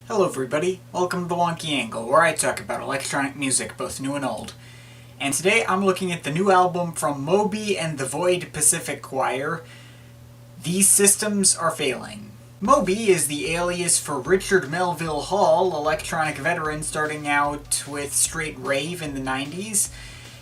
Hello everybody, welcome to the Wonky Angle, where I talk about electronic music, both new and old. And today I'm looking at the new album from Moby and the Void Pacific Choir, These Systems Are Failing. Moby is the alias for Richard Melville Hall, electronic veteran starting out with straight rave in the 90s,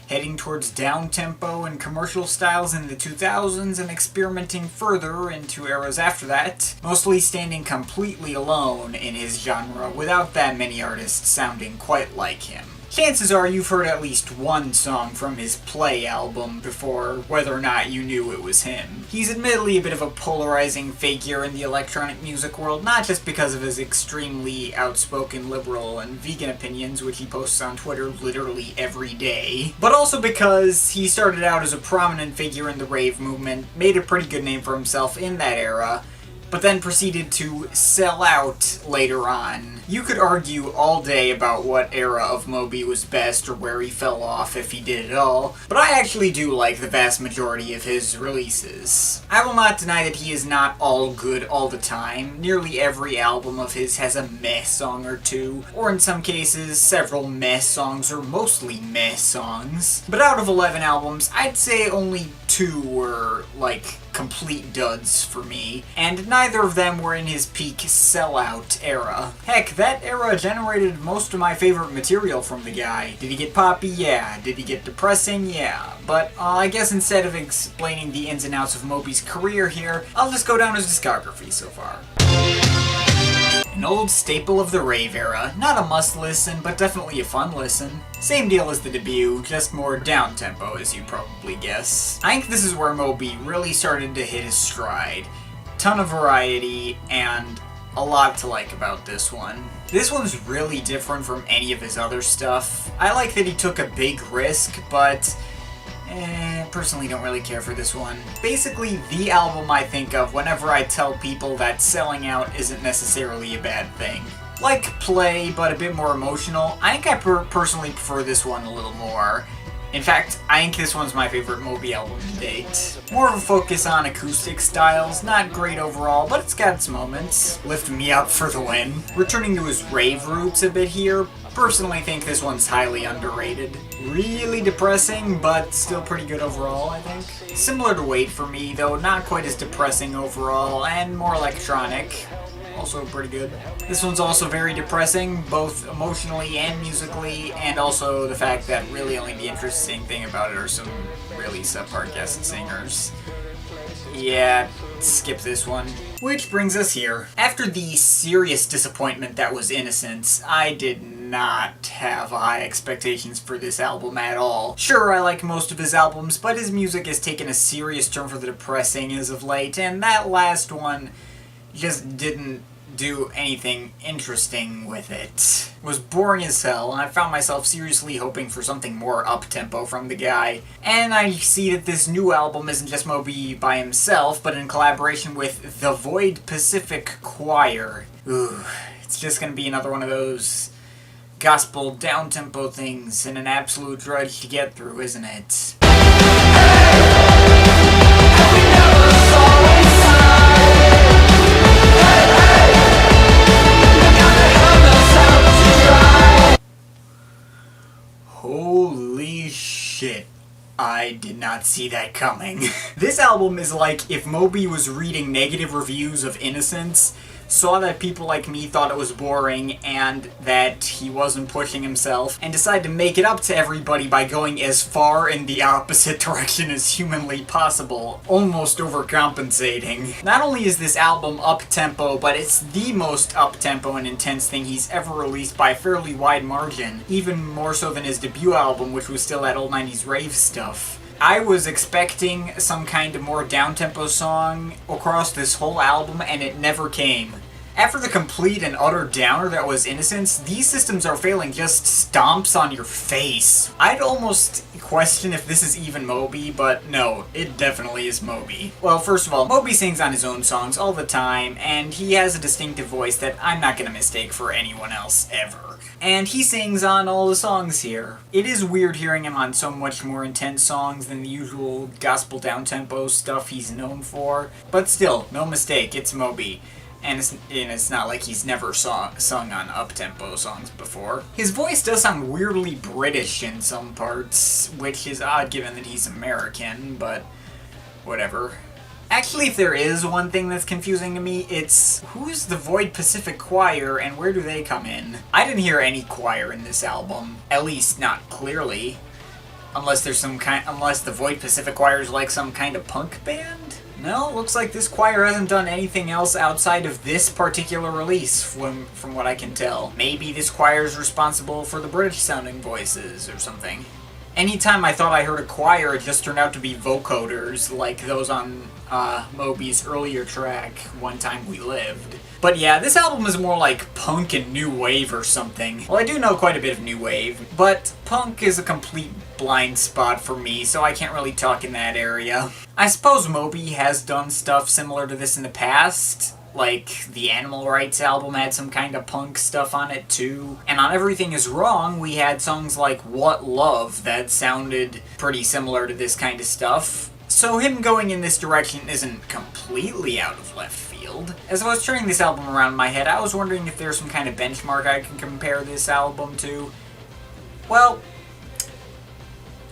heading towards down-tempo and commercial styles in the 2000s and experimenting further into eras after that, mostly standing completely alone in his genre without that many artists sounding quite like him. Chances are you've heard at least one song from his Play album before, whether or not you knew it was him. He's admittedly a bit of a polarizing figure in the electronic music world, not just because of his extremely outspoken liberal and vegan opinions, which he posts on Twitter literally every day, but also because he started out as a prominent figure in the rave movement, made a pretty good name for himself in that era, but then proceeded to sell out later on. You could argue all day about what era of Moby was best or where he fell off if he did at all, but I actually do like the vast majority of his releases. I will not deny that he is not all good all the time. Nearly every album of his has a meh song or two, or in some cases several meh songs or mostly meh songs. But out of 11 albums, I'd say only 2 were, complete duds for me, and neither of them were in his peak sellout era. Heck, that era generated most of my favorite material from the guy. Did he get poppy? Yeah. Did he get depressing? Yeah. But I guess instead of explaining the ins and outs of Moby's career here, I'll just go down his discography so far. An old staple of the rave era, not a must listen, but definitely a fun listen. Same deal as the debut, just more down-tempo as you probably guess. I think this is where Moby really started to hit his stride. Ton of variety, and a lot to like about this one. This one's really different from any of his other stuff. I like that he took a big risk, but personally don't really care for this one. Basically the album I think of whenever I tell people that selling out isn't necessarily a bad thing. Like Play, but a bit more emotional, I think I personally prefer this one a little more. In fact, I think this one's my favorite Moby album to date. More of a focus on acoustic styles, not great overall, but it's got its moments. Lift Me Up for the win. Returning to his rave roots a bit here, personally think this one's highly underrated. Really depressing, but still pretty good overall, I think. Similar to Wait for Me, though not quite as depressing overall, and more electronic. Also pretty good. This one's also very depressing, both emotionally and musically, and also the fact that really only the interesting thing about it are some really subpar guest singers. Yeah, skip this one. Which brings us here. After the serious disappointment that was Innocence, I did not have high expectations for this album at all. Sure, I like most of his albums, but his music has taken a serious turn for the depressing as of late, and that last one just didn't do anything interesting with it. It was boring as hell, and I found myself seriously hoping for something more up-tempo from the guy. And I see that this new album isn't just Moby by himself, but in collaboration with the Void Pacific Choir. Ooh, it's just gonna be another one of those gospel down-tempo things and an absolute drudge to get through, isn't it? Holy shit. I did not see that coming. This album is like if Moby was reading negative reviews of Innocence, saw that people like me thought it was boring and that he wasn't pushing himself, and decided to make it up to everybody by going as far in the opposite direction as humanly possible, almost overcompensating. Not only is this album up-tempo, but it's the most up-tempo and intense thing he's ever released by a fairly wide margin, even more so than his debut album, which was still that old 90s rave stuff. I was expecting some kind of more down-tempo song across this whole album, and it never came. After the complete and utter downer that was Innocence, These Systems Are Failing just stomps on your face. I'd almost question if this is even Moby, but no, it definitely is Moby. Well, first of all, Moby sings on his own songs all the time, and he has a distinctive voice that I'm not gonna mistake for anyone else ever. And he sings on all the songs here. It is weird hearing him on so much more intense songs than the usual gospel downtempo stuff he's known for, but still, no mistake, it's Moby. And it's not like he's never sung on up-tempo songs before. His voice does sound weirdly British in some parts, which is odd given that he's American, but whatever. Actually, if there is one thing that's confusing to me, it's who's the Void Pacific Choir and where do they come in? I didn't hear any choir in this album, at least not clearly. Unless the Void Pacific Choir is like some kind of punk band? No, looks like this choir hasn't done anything else outside of this particular release, from what I can tell. Maybe this choir is responsible for the British-sounding voices or something. Anytime I thought I heard a choir, it just turned out to be vocoders, like those on Moby's earlier track, One Time We Lived. But yeah, this album is more like punk and new wave or something. Well, I do know quite a bit of new wave, but punk is a complete blind spot for me, so I can't really talk in that area. I suppose Moby has done stuff similar to this in the past. Like, the Animal Rights album had some kind of punk stuff on it too. And on Everything Is Wrong, we had songs like What Love that sounded pretty similar to this kind of stuff. So him going in this direction isn't completely out of left field. As I was turning this album around in my head, I was wondering if there's some kind of benchmark I can compare this album to. Well,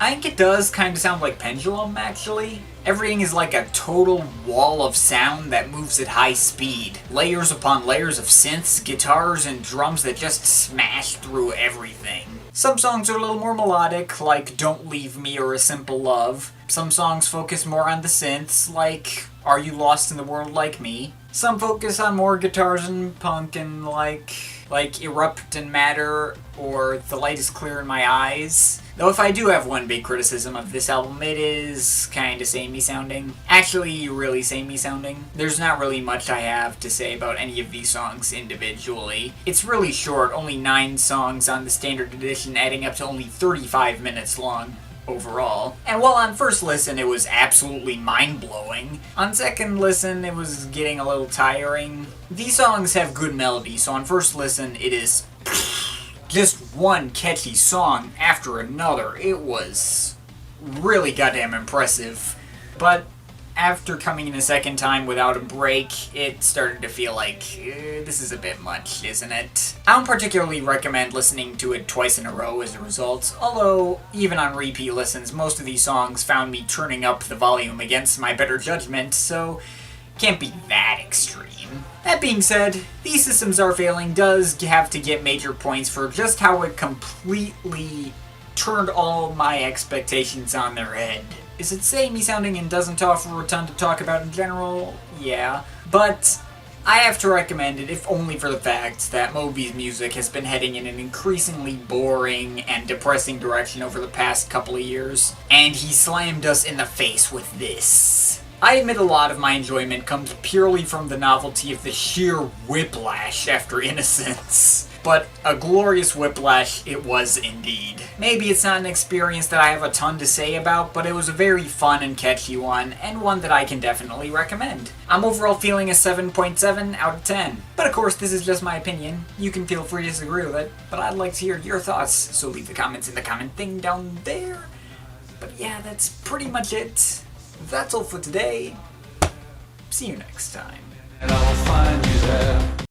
I think it does kind of sound like Pendulum, actually. Everything is like a total wall of sound that moves at high speed. Layers upon layers of synths, guitars, and drums that just smash through everything. Some songs are a little more melodic, like Don't Leave Me or A Simple Love. Some songs focus more on the synths, like Are You Lost in the World Like Me? Some focus on more guitars and punk and like Erupt and Matter or The Light Is Clear in My Eyes. Though if I do have one big criticism of this album, it is kinda samey sounding. Actually, really samey sounding. There's not really much I have to say about any of these songs individually. It's really short, only 9 songs on the standard edition, adding up to only 35 minutes long overall. And while on first listen it was absolutely mind-blowing, on second listen it was getting a little tiring. These songs have good melody, so on first listen it is just one catchy song after another. It was really goddamn impressive. But after coming in a second time without a break, it started to feel like, this is a bit much, isn't it? I don't particularly recommend listening to it twice in a row as a result, although even on repeat listens, most of these songs found me turning up the volume against my better judgment, so can't be that extreme. That being said, These Systems Are Failing does have to get major points for just how it completely turned all my expectations on their head. Is it samey sounding and doesn't offer a ton to talk about in general? Yeah. But I have to recommend it, if only for the fact that Moby's music has been heading in an increasingly boring and depressing direction over the past couple of years, and he slammed us in the face with this. I admit a lot of my enjoyment comes purely from the novelty of the sheer whiplash after Innocence. But a glorious whiplash it was indeed. Maybe it's not an experience that I have a ton to say about, but it was a very fun and catchy one, and one that I can definitely recommend. I'm overall feeling a 7.7 out of 10. But of course, this is just my opinion. You can feel free to disagree with it, but I'd like to hear your thoughts, so leave the comments in the comment thing down there. But yeah, that's pretty much it. That's all for today. See you next time. And I'll find you there.